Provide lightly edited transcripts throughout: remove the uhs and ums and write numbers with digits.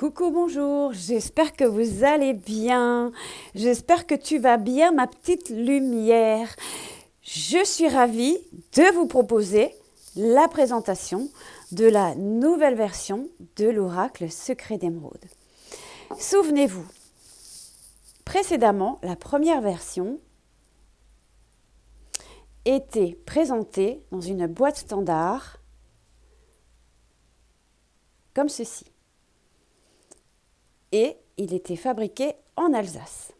Coucou, bonjour, j'espère que vous allez bien, j'espère que tu vas bien ma petite lumière. Je suis ravie de vous proposer la présentation de la nouvelle version de l'oracle Secret d'Émeraude. Souvenez-vous, précédemment, la première version était présentée dans une boîte standard comme ceci. Et il était fabriqué en Alsace.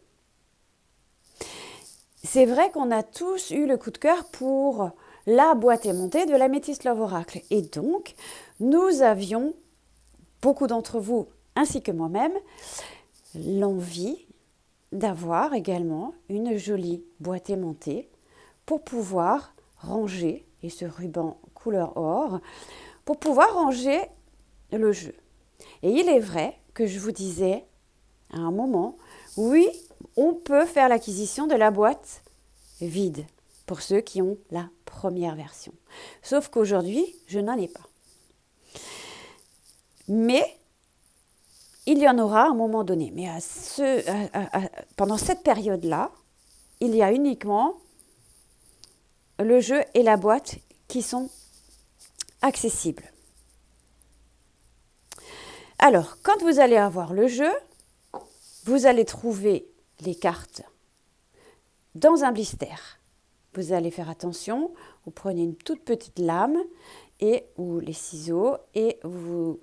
C'est vrai qu'on a tous eu le coup de cœur pour la boîte aimantée de la Métis Love Oracle. Et donc, nous avions, beaucoup d'entre vous, ainsi que moi-même, l'envie d'avoir également une jolie boîte aimantée pour pouvoir ranger, et ce ruban couleur or, pour pouvoir ranger le jeu. Et il est vrai que je vous disais à un moment, oui, on peut faire l'acquisition de la boîte vide pour ceux qui ont la première version. Sauf qu'aujourd'hui, je n'en ai pas. Mais il y en aura à un moment donné. Mais pendant cette période-là, il y a uniquement le jeu et la boîte qui sont accessibles. Alors, quand vous allez avoir le jeu, vous allez trouver les cartes dans un blister. Vous allez faire attention, vous prenez une toute petite lame ou les ciseaux et vous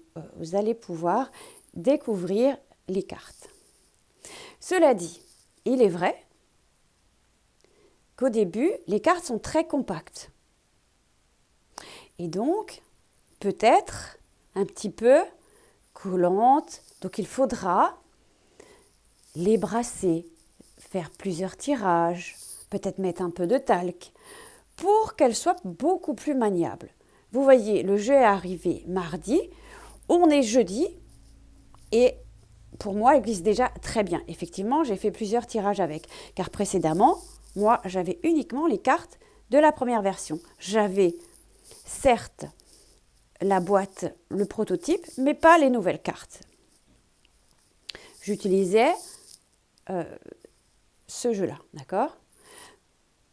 allez pouvoir découvrir les cartes. Cela dit, il est vrai qu'au début, les cartes sont très compactes. Et donc, peut-être un petit peu collantes. Donc, il faudra les brasser, faire plusieurs tirages, peut-être mettre un peu de talc pour qu'elles soient beaucoup plus maniables. Vous voyez, le jeu est arrivé mardi, on est jeudi et pour moi, il glisse déjà très bien. Effectivement, j'ai fait plusieurs tirages avec, car précédemment, moi, j'avais uniquement les cartes de la première version. J'avais certes la boîte, le prototype, mais pas les nouvelles cartes. J'utilisais ce jeu-là, d'accord ?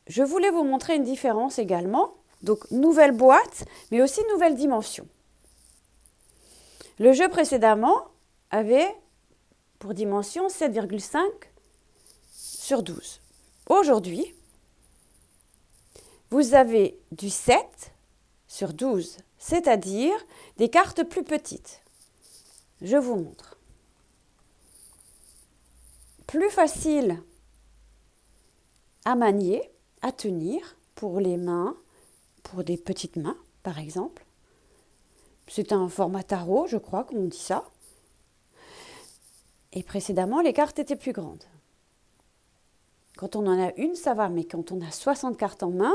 Je voulais vous montrer une différence également. Donc, nouvelle boîte, mais aussi nouvelle dimension. Le jeu précédemment avait pour dimension 7,5 sur 12. Aujourd'hui, vous avez du 7 sur 12, c'est-à-dire des cartes plus petites. Je vous montre. Plus facile à manier, à tenir pour les mains, pour des petites mains par exemple. C'est un format tarot, je crois qu'on dit ça. Et précédemment, les cartes étaient plus grandes. Quand on en a une, ça va, mais quand on a 60 cartes en main,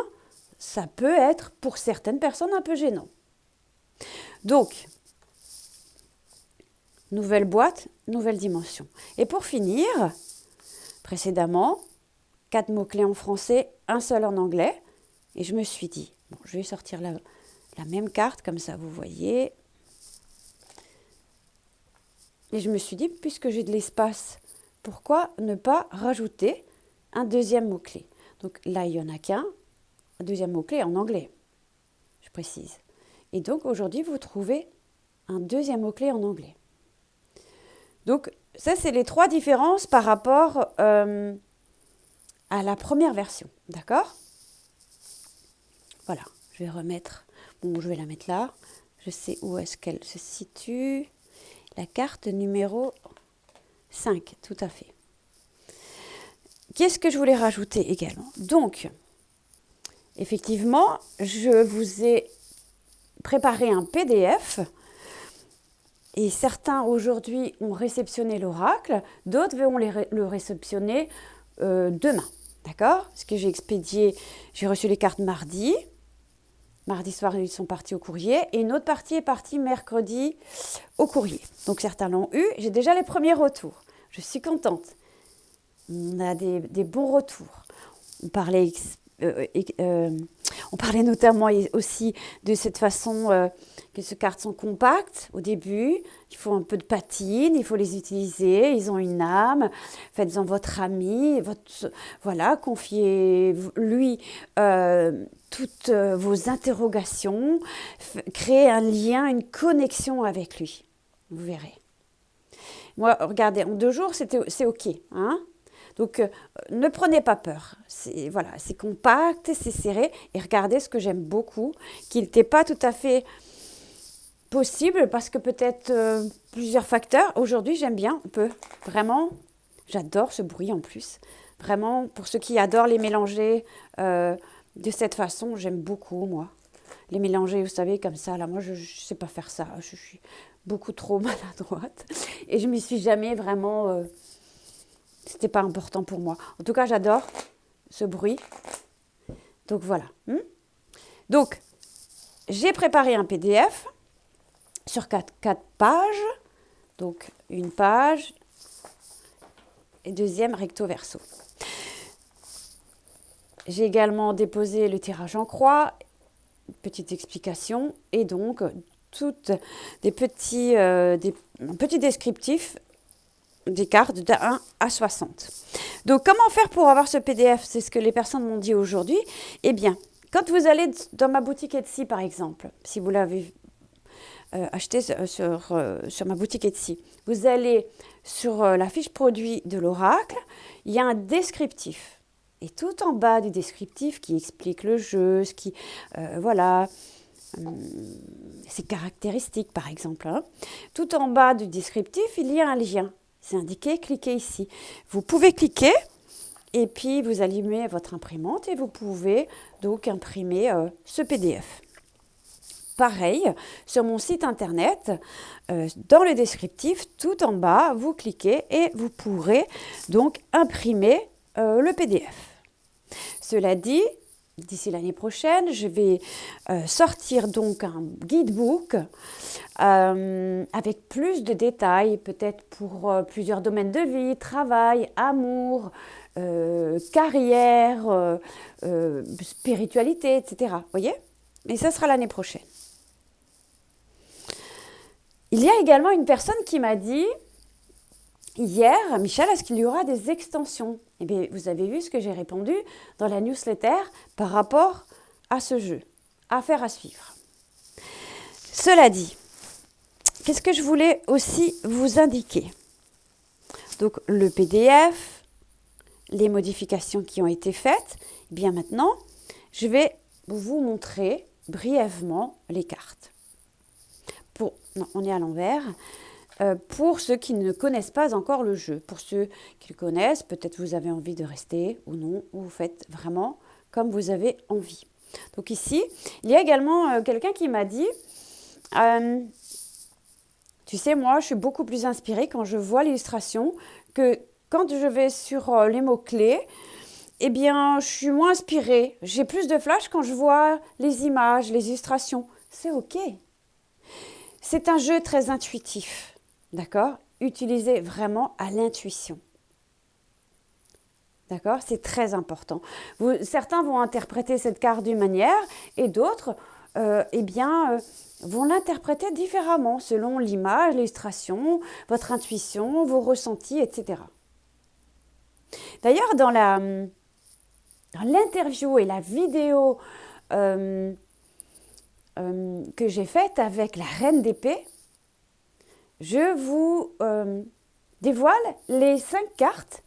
ça peut être pour certaines personnes un peu gênant. Donc, nouvelle boîte, nouvelle dimension. Et pour finir, précédemment, 4 mots-clés en français, un seul en anglais. Et je me suis dit, bon, je vais sortir la même carte, comme ça vous voyez. Et je me suis dit, puisque j'ai de l'espace, pourquoi ne pas rajouter un deuxième mot-clé ? Donc là, il n'y en a qu'un, un deuxième mot-clé en anglais, je précise. Et donc aujourd'hui, vous trouvez un deuxième mot-clé en anglais. Donc ça, c'est les 3 différences par rapport à la première version, d'accord ? Voilà, je vais remettre, je vais la mettre là. Je sais où est-ce qu'elle se situe. La carte numéro 5, tout à fait. Qu'est-ce que je voulais rajouter également ? Donc, effectivement, je vous ai préparé un PDF et certains aujourd'hui ont réceptionné l'oracle, d'autres vont le réceptionner demain. D'accord ? Parce que j'ai reçu les cartes mardi. Mardi soir, ils sont partis au courrier. Et une autre partie est partie mercredi au courrier. Donc, certains l'ont eu. J'ai déjà les premiers retours. Je suis contente. On a des bons retours. On parlait on parlait notamment aussi de cette façon que ces cartes sont compactes au début. Il faut un peu de patine, il faut les utiliser. Ils ont une âme. Faites-en votre ami. Voilà, confiez-lui toutes vos interrogations. Créez un lien, une connexion avec lui. Vous verrez. Moi, regardez, en 2 jours, c'est OK. Hein. Donc, ne prenez pas peur. Voilà, c'est compact, c'est serré. Et regardez ce que j'aime beaucoup, qu'il n'était pas tout à fait possible parce que peut-être plusieurs facteurs. Aujourd'hui, j'aime bien un peu. Vraiment, j'adore ce bruit en plus. Vraiment, pour ceux qui adorent les mélanger de cette façon, j'aime beaucoup, moi. Les mélanger, vous savez, comme ça. Là, moi, je ne sais pas faire ça. Je suis beaucoup trop maladroite. Et je ne m'y suis jamais vraiment... c'était pas important pour moi. En tout cas, j'adore ce bruit. Donc, voilà. Donc, j'ai préparé un PDF sur 4 pages. Donc, une page et deuxième recto verso. J'ai également déposé le tirage en croix, petite explication et donc toutes des petits descriptifs des cartes de 1 à 60. Donc, comment faire pour avoir ce PDF? C'est ce que les personnes m'ont dit aujourd'hui. Eh bien, quand vous allez dans ma boutique Etsy, par exemple, si vous l'avez acheté sur ma boutique Etsy, vous allez sur la fiche produit de l'oracle, il y a un descriptif. Et tout en bas du descriptif qui explique le jeu, ses caractéristiques, par exemple. Hein. Tout en bas du descriptif, il y a un lien. C'est indiqué, cliquez ici. Vous pouvez cliquer et puis vous allumez votre imprimante et vous pouvez donc imprimer ce PDF. Pareil, sur mon site internet, dans le descriptif, tout en bas, vous cliquez et vous pourrez donc imprimer le PDF. Cela dit, d'ici l'année prochaine, je vais sortir donc un guidebook avec plus de détails, peut-être pour plusieurs domaines de vie, travail, amour, carrière, spiritualité, etc. Vous voyez? Et ça sera l'année prochaine. Il y a également une personne qui m'a dit hier, Michel, est-ce qu'il y aura des extensions? Eh bien, vous avez vu ce que j'ai répondu dans la newsletter par rapport à ce jeu. Affaire à suivre. Cela dit, qu'est-ce que je voulais aussi vous indiquer? Donc, le PDF, les modifications qui ont été faites. Eh bien, maintenant, je vais vous montrer brièvement les cartes. Non, on est à l'envers. Pour ceux qui ne connaissent pas encore le jeu. Pour ceux qui le connaissent, peut-être vous avez envie de rester ou non, ou vous faites vraiment comme vous avez envie. Donc ici, il y a également quelqu'un qui m'a dit, tu sais, moi, je suis beaucoup plus inspirée quand je vois l'illustration que quand je vais sur les mots-clés. Eh bien, je suis moins inspirée. J'ai plus de flash quand je vois les images, les illustrations. C'est OK. C'est un jeu très intuitif, d'accord? Utilisez vraiment à l'intuition. D'accord? C'est très important. Certains vont interpréter cette carte d'une manière et d'autres, vont l'interpréter différemment selon l'image, l'illustration, votre intuition, vos ressentis, etc. D'ailleurs, dans l'interview et la vidéo que j'ai faite avec la reine d'épée, je vous dévoile les 5 cartes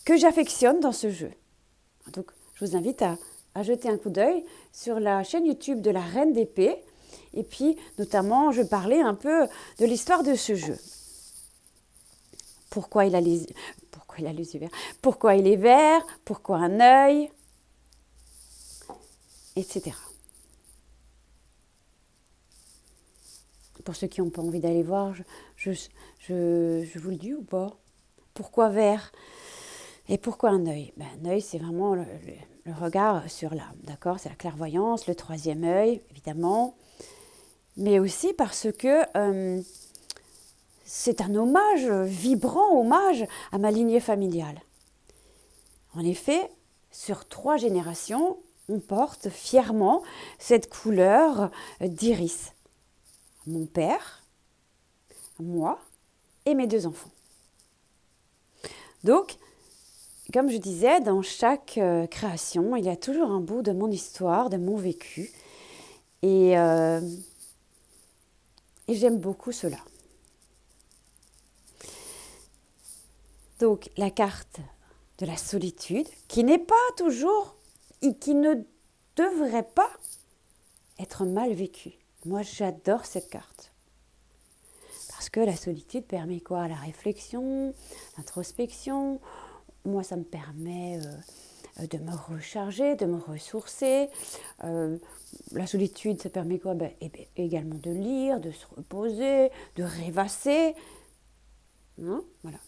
que j'affectionne dans ce jeu. Donc, je vous invite à jeter un coup d'œil sur la chaîne YouTube de la reine d'épée. Et puis, notamment, je parlais un peu de l'histoire de ce jeu. Pourquoi il a les yeux verts? Pourquoi il est vert? Pourquoi un œil? Etc. Pour ceux qui n'ont pas envie d'aller voir, je vous le dis ou pas? Pourquoi vert? Et pourquoi un œil? Un œil, c'est vraiment le regard sur l'âme, d'accord? C'est la clairvoyance, le 3e œil, évidemment. Mais aussi parce que c'est un hommage, vibrant hommage à ma lignée familiale. En effet, sur 3 générations, on porte fièrement cette couleur d'iris. Mon père, moi et mes 2 enfants. Donc, comme je disais, dans chaque création, il y a toujours un bout de mon histoire, de mon vécu. Et j'aime beaucoup cela. Donc, la carte de la solitude, qui n'est pas toujours et qui ne devrait pas être mal vécue. Moi, j'adore cette carte. Parce que la solitude permet quoi? La réflexion, l'introspection. Moi, ça me permet de me recharger, de me ressourcer. La solitude, ça permet quoi? Également de lire, de se reposer, de rêvasser. Hein? Voilà.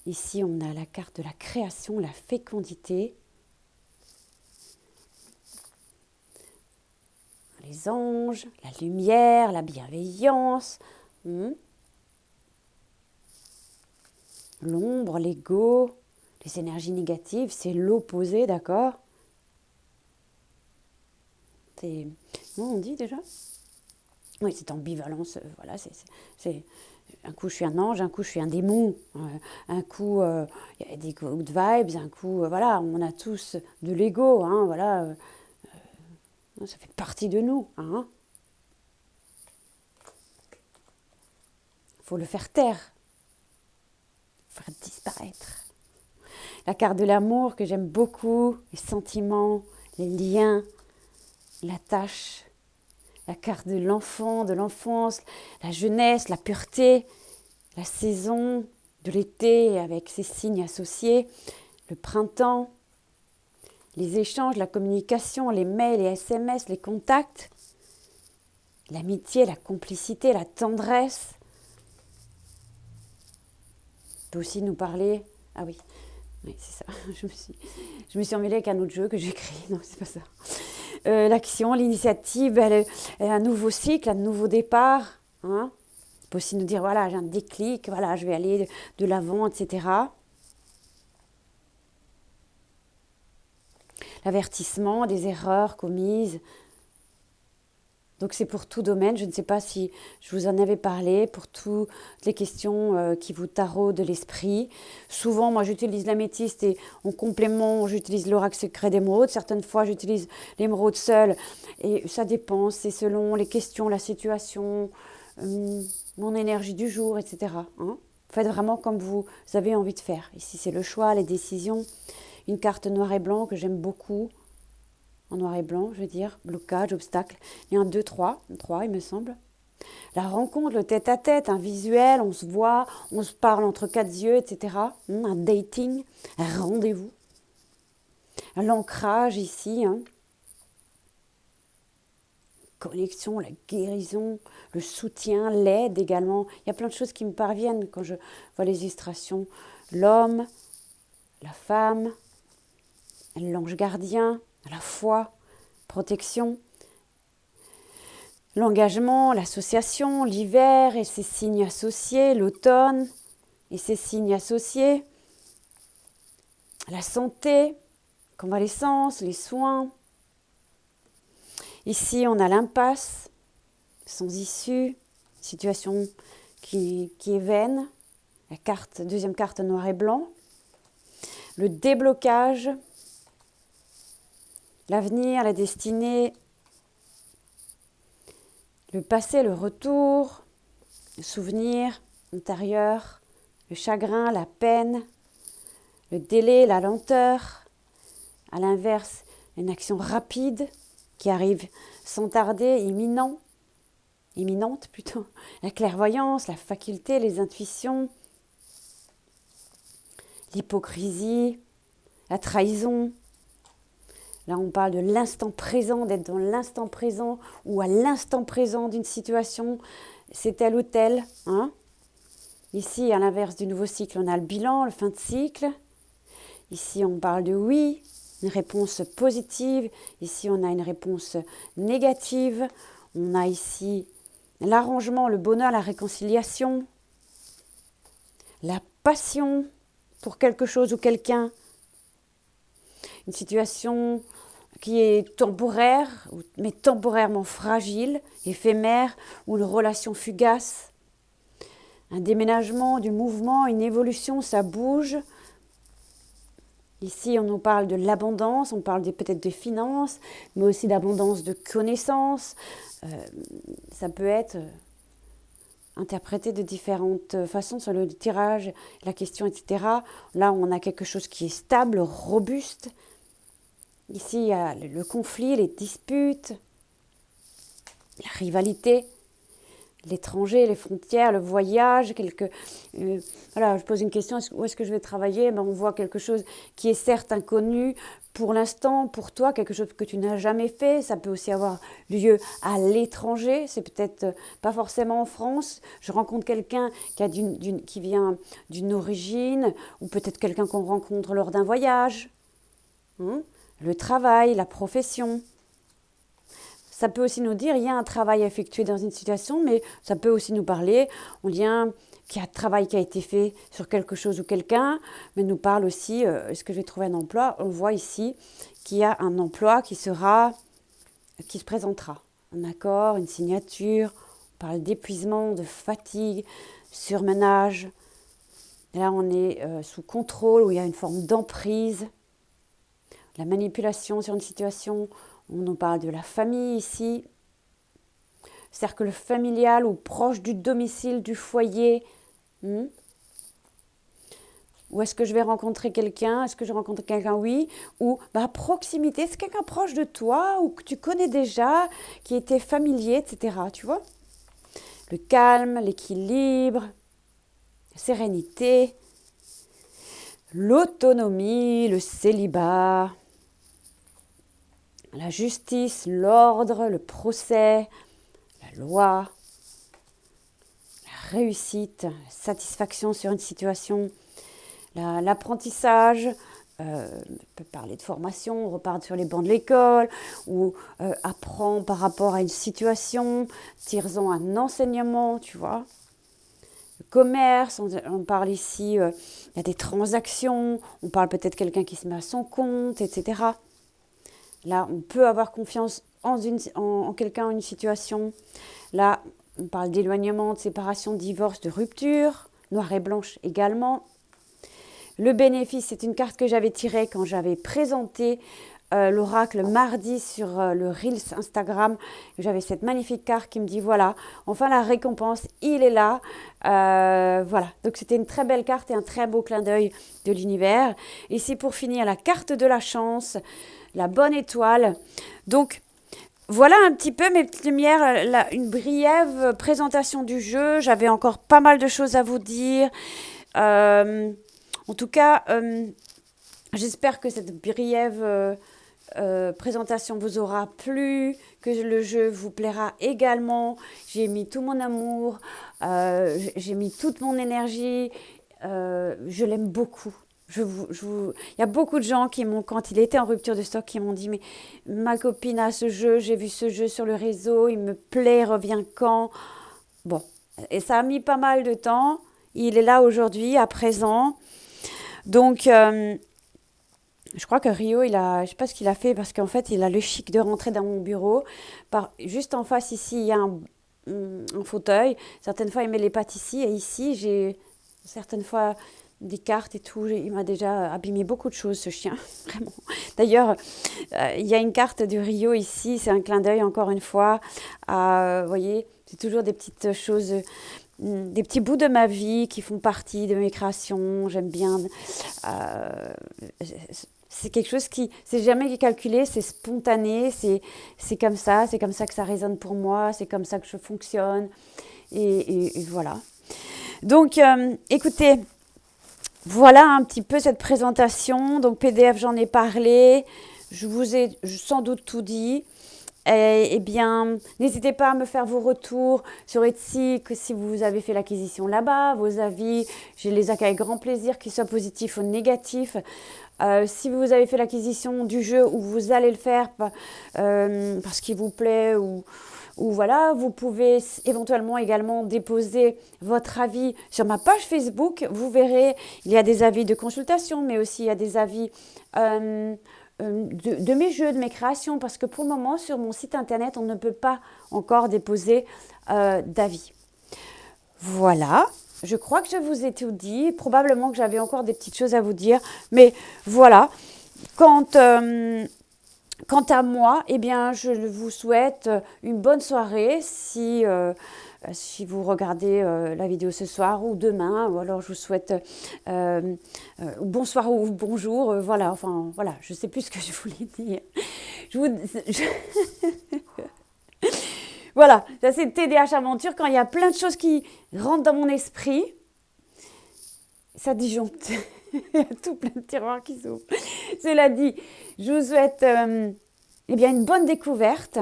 Ici, on a la carte de la création, la fécondité. Les anges, la lumière, la bienveillance. L'ombre, l'ego, les énergies négatives, c'est l'opposé, d'accord? C'est... Comment on dit déjà? Oui, c'est ambivalence, voilà, c'est... Un coup, je suis un ange, un coup, je suis un démon. Un coup, il y a des good vibes, un coup, voilà, on a tous de l'ego, hein, voilà. Ça fait partie de nous, hein. Faut le faire taire, faire disparaître. La carte de l'amour que j'aime beaucoup, les sentiments, les liens, la tâche. La carte de l'enfant, de l'enfance, la jeunesse, la pureté, la saison de l'été avec ses signes associés, le printemps, les échanges, la communication, les mails, les SMS, les contacts, l'amitié, la complicité, la tendresse. On peut aussi nous parler... Ah oui, c'est ça. Je me suis emmêlée avec un autre jeu que j'ai créé. Non, c'est pas ça. L'action, l'initiative, un nouveau cycle, un nouveau départ. Hein. On peut aussi nous dire, voilà, j'ai un déclic, voilà, je vais aller de l'avant, etc. L'avertissement des erreurs commises. Donc c'est pour tout domaine, je ne sais pas si je vous en avais parlé, pour toutes les questions qui vous taraudent l'esprit. Souvent, moi j'utilise l'améthyste et en complément, j'utilise l'oracle secret d'émeraude. Certaines fois, j'utilise l'émeraude seule et ça dépend, c'est selon les questions, la situation, mon énergie du jour, etc. Hein. Faites vraiment comme vous avez envie de faire. Ici, c'est le choix, les décisions. Une carte noir et blanc que j'aime beaucoup. En noir et blanc, je veux dire, blocage, obstacle. Il y a un 2, 3, 3 il me semble. La rencontre, le tête-à-tête, un visuel, on se voit, on se parle entre 4 yeux, etc. Un dating, un rendez-vous. L'ancrage ici, hein. Connexion, la guérison, le soutien, l'aide également. Il y a plein de choses qui me parviennent quand je vois les illustrations. L'homme, la femme, l'ange gardien, la foi, protection, l'engagement, l'association, l'hiver et ses signes associés, l'automne et ses signes associés, la santé, convalescence, les soins. Ici, on a l'impasse, sans issue, situation qui est vaine, la carte, deuxième carte noir et blanc, le déblocage, l'avenir, la destinée, le passé, le retour, le souvenir antérieur, le chagrin, la peine, le délai, la lenteur. À l'inverse, une action rapide qui arrive sans tarder, imminente plutôt. La clairvoyance, la faculté, les intuitions, l'hypocrisie, la trahison. Là, on parle de l'instant présent, d'être dans l'instant présent ou à l'instant présent d'une situation. C'est tel ou tel. Hein. Ici, à l'inverse du nouveau cycle, on a le bilan, le fin de cycle. Ici, on parle de oui, une réponse positive. Ici, on a une réponse négative. On a ici l'arrangement, le bonheur, la réconciliation, la passion, pour quelque chose ou quelqu'un. Une situation qui est temporaire, mais temporairement fragile, éphémère, ou une relation fugace. Un déménagement, du mouvement, une évolution, ça bouge. Ici, on nous parle de l'abondance, on parle peut-être de finances, mais aussi d'abondance de connaissances. Ça peut être interprété de différentes façons sur le tirage, la question, etc. Là, on a quelque chose qui est stable, robuste. Ici, il y a le conflit, les disputes, la rivalité, l'étranger, les frontières, le voyage. Voilà, je pose une question, où est-ce que je vais travailler? On voit quelque chose qui est certes inconnu pour l'instant, pour toi, quelque chose que tu n'as jamais fait. Ça peut aussi avoir lieu à l'étranger, c'est peut-être pas forcément en France. Je rencontre quelqu'un qui vient d'une origine, ou peut-être quelqu'un qu'on rencontre lors d'un voyage. Le travail, la profession. Ça peut aussi nous dire, il y a un travail à effectuer dans une situation, mais ça peut aussi nous parler, on lien qu'il y a un travail qui a été fait sur quelque chose ou quelqu'un, mais nous parle aussi, est-ce que je vais trouver un emploi? On voit ici qu'il y a un emploi qui se présentera. Un accord, une signature, on parle d'épuisement, de fatigue, surmenage. Et là, on est sous contrôle, où il y a une forme d'emprise. La manipulation sur une situation, on nous parle de la famille ici, cercle familial ou proche du domicile, du foyer. Où est-ce que je vais rencontrer quelqu'un? Est-ce que je rencontre quelqu'un? Oui. Ou à proximité, c'est quelqu'un proche de toi ou que tu connais déjà, qui était familier, etc. Tu vois? Le calme, l'équilibre, la sérénité, l'autonomie, le célibat. La justice, l'ordre, le procès, la loi, la réussite, la satisfaction sur une situation, l'apprentissage, on peut parler de formation, on repart sur les bancs de l'école, ou apprend par rapport à une situation, tire-en un enseignement, tu vois. Le commerce, on parle ici, il y a des transactions, on parle peut-être de quelqu'un qui se met à son compte, etc. Là, on peut avoir confiance en quelqu'un, en une situation. Là, on parle d'éloignement, de séparation, de divorce, de rupture. Noir et blanche également. Le bénéfice, c'est une carte que j'avais tirée quand j'avais présenté l'oracle mardi sur le Reels Instagram. J'avais cette magnifique carte qui me dit, voilà, enfin la récompense, il est là. Voilà, donc c'était une très belle carte et un très beau clin d'œil de l'univers. Ici, pour finir, la carte de la chance, la bonne étoile. Donc, voilà un petit peu mes petites lumières, une brève présentation du jeu. J'avais encore pas mal de choses à vous dire. En tout cas, j'espère que cette brève présentation vous aura plu, que le jeu vous plaira également. J'ai mis tout mon amour, j'ai mis toute mon énergie. Je l'aime beaucoup. Il y a beaucoup de gens qui m'ont, quand il était en rupture de stock, qui m'ont dit, mais ma copine a ce jeu, j'ai vu ce jeu sur le réseau, il me plaît, revient quand? Bon, et ça a mis pas mal de temps. Il est là aujourd'hui, à présent. Donc, je crois que Rio, je ne sais pas ce qu'il a fait, parce qu'en fait, il a le chic de rentrer dans mon bureau. Juste en face, ici, il y a un fauteuil. Certaines fois, il met les pattes ici. Et ici, j'ai certaines fois des cartes et tout. Il m'a déjà abîmé beaucoup de choses, ce chien, vraiment. D'ailleurs, il y a une carte du Rio ici. C'est un clin d'œil, encore une fois. Vous voyez, c'est toujours des petites choses... des petits bouts de ma vie qui font partie de mes créations. J'aime bien. C'est quelque chose qui, c'est jamais calculé, c'est spontané, c'est comme ça que ça résonne pour moi, c'est comme ça que je fonctionne. Et voilà. Donc, écoutez, voilà un petit peu cette présentation. Donc, PDF, j'en ai parlé. Je vous ai sans doute tout dit. Eh bien, n'hésitez pas à me faire vos retours sur Etsy, que si vous avez fait l'acquisition là-bas, vos avis, je les accueille avec grand plaisir, qu'ils soient positifs ou négatifs. Si vous avez fait l'acquisition du jeu ou vous allez le faire parce qu'il vous plaît ou ou voilà, vous pouvez éventuellement également déposer votre avis sur ma page Facebook. Vous verrez, il y a des avis de consultation, mais aussi il y a des avis de mes jeux, de mes créations, parce que pour le moment, sur mon site internet, on ne peut pas encore déposer d'avis. Voilà, je crois que je vous ai tout dit. Probablement que j'avais encore des petites choses à vous dire, mais voilà. Quant à moi, eh bien, je vous souhaite une bonne soirée si vous regardez la vidéo ce soir ou demain, ou alors je vous souhaite bonsoir ou bonjour, voilà, enfin, voilà, je ne sais plus ce que je voulais dire. Voilà, ça c'est TDH Aventure, quand il y a plein de choses qui rentrent dans mon esprit, ça disjoncte. Il y a tout plein de tiroirs qui s'ouvrent. Cela dit, je vous souhaite eh bien, une bonne découverte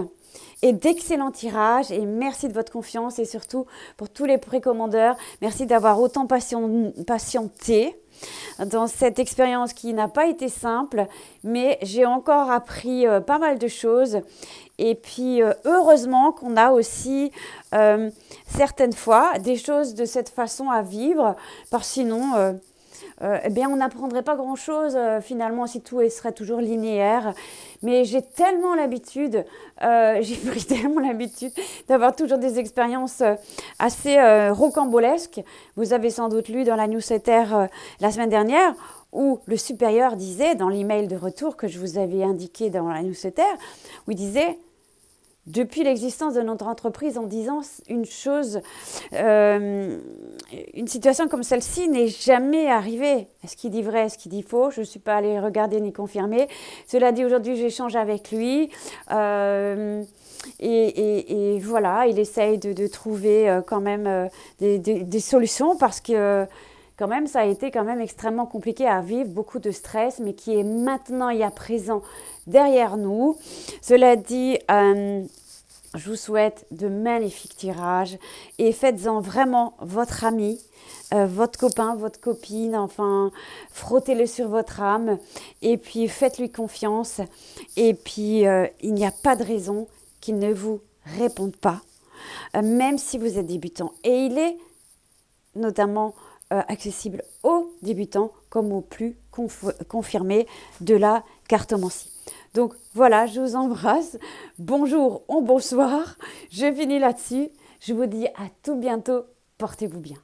et d'excellents tirages. Et merci de votre confiance et surtout pour tous les précommandeurs. Merci d'avoir autant patienté dans cette expérience qui n'a pas été simple. Mais j'ai encore appris pas mal de choses. Et puis, heureusement qu'on a aussi certaines fois des choses de cette façon à vivre. Parce que sinon... eh bien, on n'apprendrait pas grand-chose finalement si tout serait toujours linéaire. Mais j'ai tellement l'habitude, j'ai pris tellement l'habitude d'avoir toujours des expériences assez rocambolesques. Vous avez sans doute lu dans la newsletter la semaine dernière où le supérieur disait, dans l'email de retour que je vous avais indiqué dans la newsletter, où il disait... Depuis l'existence de notre entreprise, en disant une chose, une situation comme celle-ci n'est jamais arrivée. Est-ce qu'il dit vrai, est-ce qu'il dit faux? Je ne suis pas allée regarder ni confirmer. Cela dit, aujourd'hui, j'échange avec lui. Et voilà, il essaye de trouver quand même des solutions parce que quand même, ça a été quand même extrêmement compliqué à vivre, beaucoup de stress, mais qui est maintenant et à présent derrière nous. Cela dit, je vous souhaite de magnifiques tirages et faites-en vraiment votre ami, votre copain, votre copine, enfin, frottez-le sur votre âme et puis faites-lui confiance. Et puis, il n'y a pas de raison qu'il ne vous réponde pas, même si vous êtes débutant. Et il est notamment accessible aux débutants comme aux plus confirmés de la cartomancie. Donc voilà, je vous embrasse. Bonjour ou bonsoir. Je finis là-dessus. Je vous dis à tout bientôt. Portez-vous bien.